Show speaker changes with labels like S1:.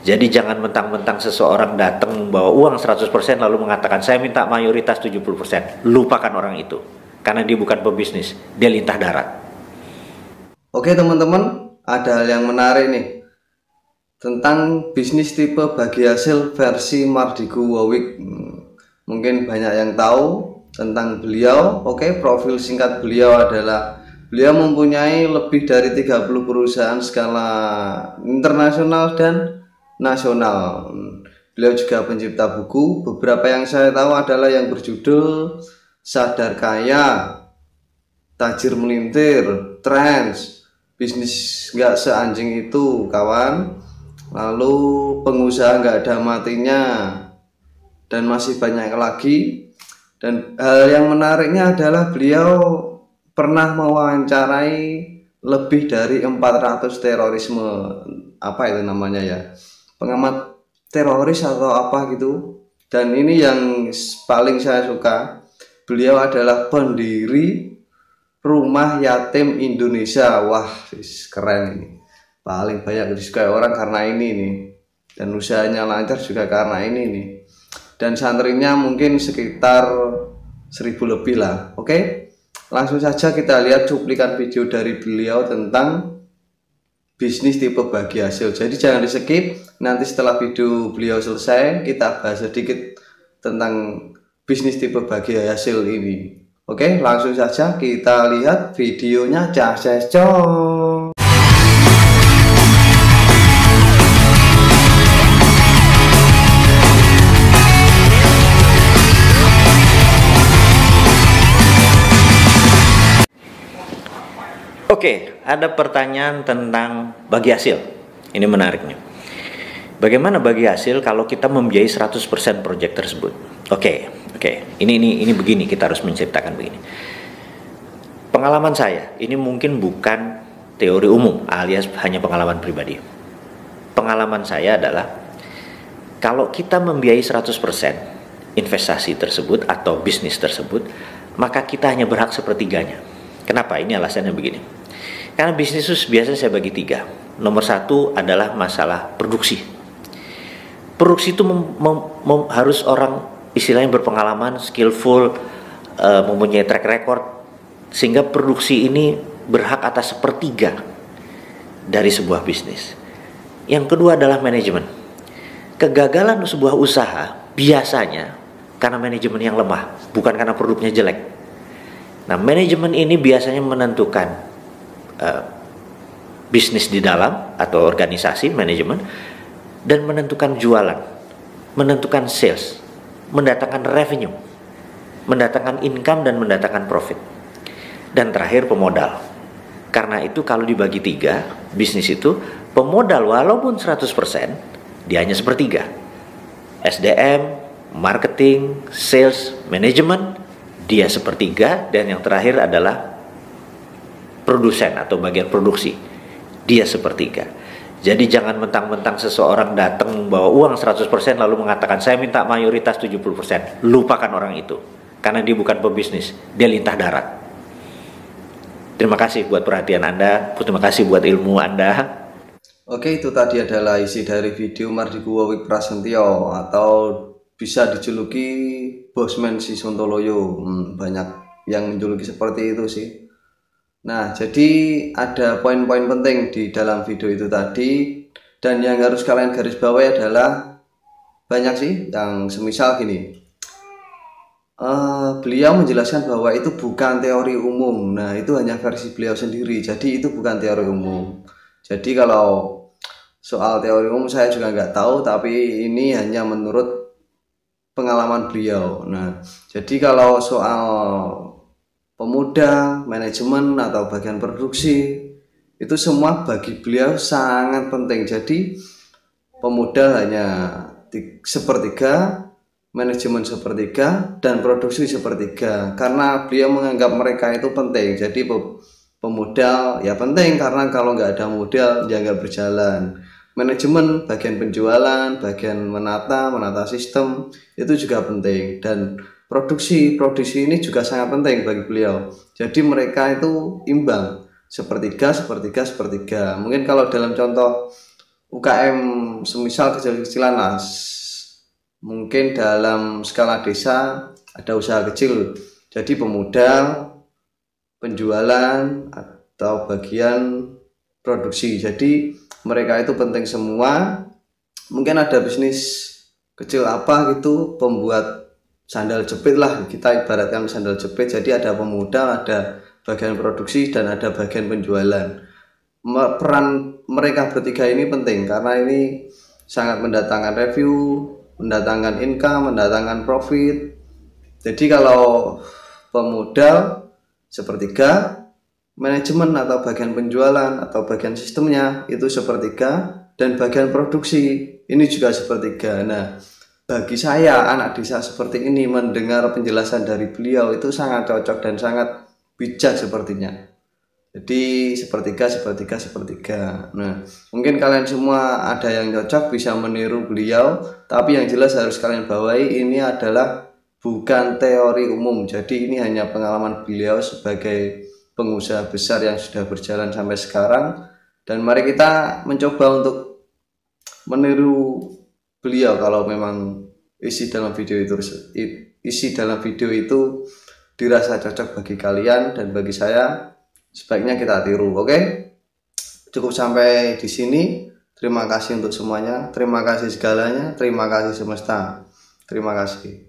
S1: Jadi jangan mentang-mentang seseorang datang membawa uang 100% lalu mengatakan saya minta mayoritas 70%. Lupakan orang itu. Karena dia bukan pebisnis, dia lintah darat.
S2: Oke teman-teman, ada hal yang menarik nih tentang bisnis tipe bagi hasil versi Mardigu Wawik. Mungkin banyak yang tahu tentang beliau. Oke, profil singkat beliau adalah beliau mempunyai lebih dari 30 perusahaan skala internasional dan nasional. Beliau juga pencipta buku. Beberapa yang saya tahu adalah yang berjudul Sadar Kaya, Tajir Melintir, Trends, Bisnis Nggak Seanjing Itu, kawan. Lalu Pengusaha Nggak Ada Matinya, dan masih banyak lagi. Dan hal yang menariknya adalah beliau pernah mewawancarai lebih dari 400 terorisme, apa itu namanya ya, pengamat teroris atau apa gitu. Dan ini yang paling saya suka, beliau adalah pendiri Rumah Yatim Indonesia. Wah, keren ini. Paling banyak disukai orang karena ini nih. Dan usahanya lancar juga karena ini nih. Dan santrinya mungkin sekitar 1000 lebih lah. Oke, langsung saja kita lihat cuplikan video dari beliau tentang bisnis tipe bagi hasil. Jadi jangan di skip. Nanti setelah video beliau selesai, kita bahas sedikit tentang bisnis tipe bagi hasil ini. Oke, langsung saja kita lihat videonya. Cacecong.
S1: Oke, ada pertanyaan tentang bagi hasil. Ini menariknya. Bagaimana bagi hasil kalau kita membiayai 100% proyek tersebut? Oke. Ini begini, kita harus menceritakan begini. Pengalaman saya, ini mungkin bukan teori umum alias hanya pengalaman pribadi. Pengalaman saya adalah kalau kita membiayai 100% investasi tersebut atau bisnis tersebut, maka kita hanya berhak sepertiganya. Kenapa? Ini alasannya begini. Karena bisnis itu biasanya saya bagi 3. Nomor 1 adalah masalah produksi. Produksi itu harus orang istilahnya berpengalaman, skillful, mempunyai track record, sehingga produksi ini berhak atas sepertiga dari sebuah bisnis. Yang kedua adalah manajemen. Kegagalan sebuah usaha biasanya karena manajemen yang lemah, bukan karena produknya jelek. Nah, manajemen ini biasanya menentukan bisnis di dalam atau organisasi manajemen, dan menentukan jualan, menentukan sales, mendatangkan revenue, mendatangkan income dan mendatangkan profit. Dan terakhir pemodal. Karena itu kalau dibagi 3, bisnis itu pemodal walaupun 100%, dia hanya sepertiga. SDM, marketing, sales, manajemen, dia sepertiga, dan yang terakhir adalah produsen atau bagian produksi, dia sepertiga. Jadi jangan mentang-mentang seseorang datang membawa uang 100% lalu mengatakan saya minta mayoritas 70%. Lupakan orang itu. Karena dia bukan pebisnis, dia lintah darat. Terima kasih buat perhatian Anda, terima kasih buat ilmu Anda.
S2: Oke, itu tadi adalah isi dari video Mardigu Wawik Prasentyo, atau bisa dijuluki Bosman si Sontoloyo. Banyak yang menjuluki seperti itu sih. Nah, jadi ada poin-poin penting di dalam video itu tadi, dan yang harus kalian garis bawahi adalah banyak sih, yang semisal gini. Beliau menjelaskan bahwa itu bukan teori umum. Nah, itu hanya versi beliau sendiri. Jadi itu bukan teori umum. Jadi kalau soal teori umum saya juga nggak tahu, tapi ini hanya menurut pengalaman beliau. Nah, jadi kalau soal pemuda, manajemen atau bagian produksi, itu semua bagi beliau sangat penting. Jadi pemuda hanya sepertiga, manajemen sepertiga, dan produksi sepertiga. Karena beliau menganggap mereka itu penting. Jadi pemuda ya penting, karena kalau nggak ada modal ya nggak berjalan. Manajemen, bagian penjualan, bagian menata sistem, itu juga penting. Dan produksi ini juga sangat penting bagi beliau. Jadi mereka itu imbang, sepertiga. Mungkin kalau dalam contoh UKM semisal kecil-kecilan lah, mungkin dalam skala desa ada usaha kecil, jadi pemodal, penjualan atau bagian produksi. Jadi mereka itu penting semua. Mungkin ada bisnis kecil apa gitu, pembuat sandal jepit lah, kita ibaratkan sandal jepit. Jadi ada pemodal, ada bagian produksi, dan ada bagian penjualan. Peran mereka bertiga ini penting karena ini sangat mendatangkan review, mendatangkan income, mendatangkan profit. Jadi kalau pemodal sepertiga, manajemen atau bagian penjualan atau bagian sistemnya itu sepertiga, dan bagian produksi ini juga sepertiga. Nah, bagi saya anak desa seperti ini mendengar penjelasan dari beliau itu sangat cocok dan sangat bijak sepertinya. Jadi sepertiga, sepertiga, sepertiga. Nah, mungkin kalian semua ada yang cocok bisa meniru beliau, tapi yang jelas harus kalian bawahi ini adalah bukan teori umum. Jadi ini hanya pengalaman beliau sebagai pengusaha besar yang sudah berjalan sampai sekarang. Dan mari kita mencoba untuk meniru beliau kalau memang isi dalam video itu dirasa cocok bagi kalian dan bagi saya, sebaiknya kita tiru. Oke? Cukup sampai di sini. Terima kasih untuk semuanya. Terima kasih segalanya. Terima kasih semesta. Terima kasih.